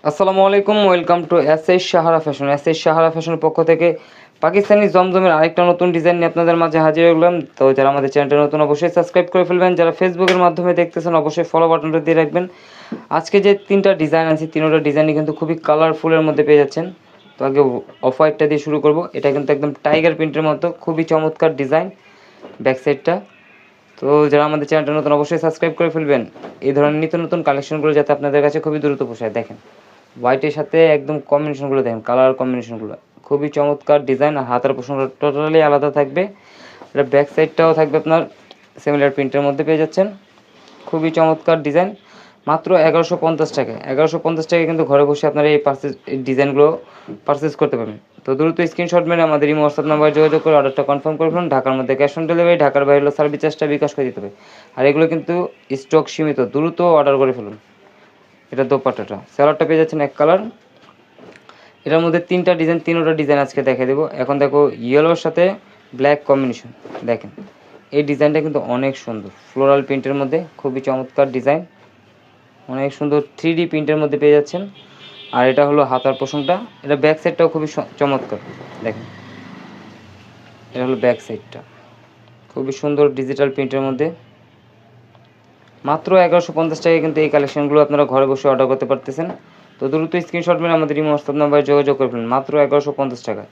আসসালামু আলাইকুম, welcome to S Sahara fashion. Sahara ফ্যাশনের পক্ষ থেকে পাকিস্তানি জমজমের আরেকটা নতুন ডিজাইন নিয়ে আপনাদের মাঝে হাজির হলাম। তো যারা আমাদের চ্যানেলটা নতুন অবশ্যই সাবস্ক্রাইব করে ফেলবেন, যারা ফেসবুকের মাধ্যমে দেখতেছেন অবশ্যই ফলো বাটনটা দিয়ে রাখবেন। আজকে যে তিনটা ডিজাইন আছে, তিনটা ডিজাইনই কিন্তু খুবই কালারফুলের মধ্যে পেয়ে যাচ্ছেন। তো আগে অফ হোয়াইটটা দিয়ে শুরু করব। এটা কিন্তু একদম টাইগার প্রিন্টের মতো, খুবই চমৎকার ডিজাইন ব্যাক সাইডটা। তো যারা আমাদের চ্যানেলটা নতুন অবশ্যই সাবস্ক্রাইব করে ফেলবেন, এই ধরনের নিত্য নতুন কালেকশনগুলো যাতে আপনাদের কাছে খুবই দ্রুত পোষায়। দেখেন হোয়াইটের সাথে একদম কম্বিনেশনগুলো দেখেন, কালার কম্বিনেশনগুলো খুবই চমৎকার ডিজাইন। আর হাতের পোষণটা টোটালি আলাদা থাকবে। এটা ব্যাক সাইডটাও থাকবে আপনার সিমিলার প্রিন্টের মধ্যে পেয়ে যাচ্ছেন। খুবই চমৎকার ডিজাইন, মাত্র 1150 টাকায়। 1150 টাকায় কিন্তু ঘরে বসে আপনারা এই ডিজাইনগুলো পারচেস করতে পারবেন। তো দ্রুত স্ক্রিনশট মেরে আমাদের এই হোয়াটসঅ্যাপ নাম্বারে যোগাযোগ করে অর্ডারটা কনফার্ম করে ফেলুন। ঢাকার মধ্যে ক্যাশ অন ডেলিভারি, ঢাকার বাইরে হলো সার্ভিস চার্জটা বিকাশ করে দিতে হবে। আর এগুলো কিন্তু স্টক সীমিত, দ্রুত অর্ডার করে ফেলুন। এটা দোপাট্টাটা, স্যালাডটা পেয়ে যাচ্ছেন এক কালার। এটার মধ্যে তিনটা ডিজাইন আজকে দেখে দেবো। এখন দেখো ইয়েলোর সাথে ব্ল্যাক কম্বিনেশন। দেখেন এই ডিজাইনটা কিন্তু অনেক সুন্দর, ফ্লোরাল প্রিন্টের মধ্যে খুবই চমৎকার ডিজাইন, অনেক সুন্দর 3D প্রিন্টের মধ্যে পেয়ে যাচ্ছেন। আর এটা হলো হাতার পোষণটা। এটা ব্যাক সাইডটাও খুবই চমৎকার। দেখেন এটা হলো ব্যাক সাইডটা, খুবই সুন্দর ডিজিটাল প্রিন্টের মধ্যে। মাত্র 1150 টাকায় কিন্তু এই কালেকশনগুলো আপনারা ঘরে বসে অর্ডার করতে পারতেছেন। তো দ্রুত স্ক্রিনশট মেরে আমাদের এই হোয়াটসঅ্যাপ নাম্বারে যোগাযোগ করে ফেলুন। মাত্র 1150 টাকায়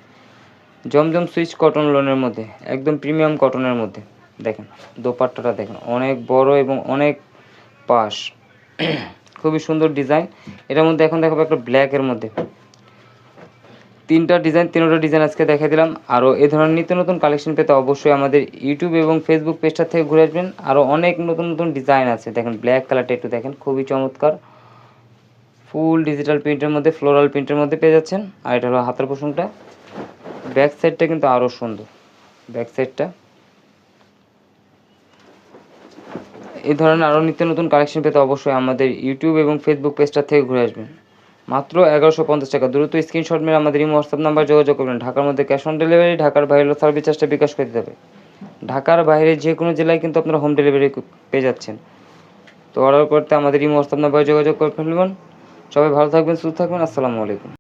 জমজম সুইচ কটন লোনের মধ্যে, একদম প্রিমিয়াম কটনের মধ্যে। দেখেন দোপাট্টাটা দেখেন, অনেক বড় এবং অনেক পাশ, খুবই সুন্দর ডিজাইন। এটার মধ্যে এখন দেখাবো একটা ব্ল্যাকের মধ্যে। তিনটা ডিজাইন আজকে দেখে দিলাম। আরও এই ধরনের নিত্য নতুন কালেকশন পেতে অবশ্যই আমাদের ইউটিউব এবং ফেসবুক পেজটা থেকে ঘুরে আসবেন। আরও অনেক নতুন নতুন ডিজাইন আছে। দেখেন ব্ল্যাক কালারটা একটু দেখেন, খুবই চমৎকার, ফুল ডিজিটাল প্রিন্টের মধ্যে, ফ্লোরাল প্রিন্টের মধ্যে পেয়ে যাচ্ছেন। আর এটা হলো হাতের পোষণটা। ব্যাক সাইডটা কিন্তু আরও সুন্দর, ব্যাক সাইডটা। এই ধরনের আরও নিত্য নতুন কালেকশন পেতে অবশ্যই আমাদের ইউটিউব এবং ফেসবুক পেজটা থেকে ঘুরে আসবেন। মাত্র 1150 টাকা। দ্রুত স্ক্রিনশট মেরে আমাদের এই হোয়াটসঅ্যাপ নাম্বার যোগাযোগ করবেন। ঢাকার মধ্যে ক্যাশ অন ডেলিভারি, ঢাকার বাইরে সার্ভিস চার্জটা বিকাশ করে দিতে হবে। ঢাকার বাইরে যে কোনো জেলায় কিন্তু আপনারা হোম ডেলিভারি পেয়ে যাচ্ছেন। তো অর্ডার করতে আমাদের এই হোয়াটসঅ্যাপ নাম্বারে যোগাযোগ করে ফেলবেন। সবাই ভালো থাকবেন, সুস্থ থাকবেন। আসসালামু আলাইকুম।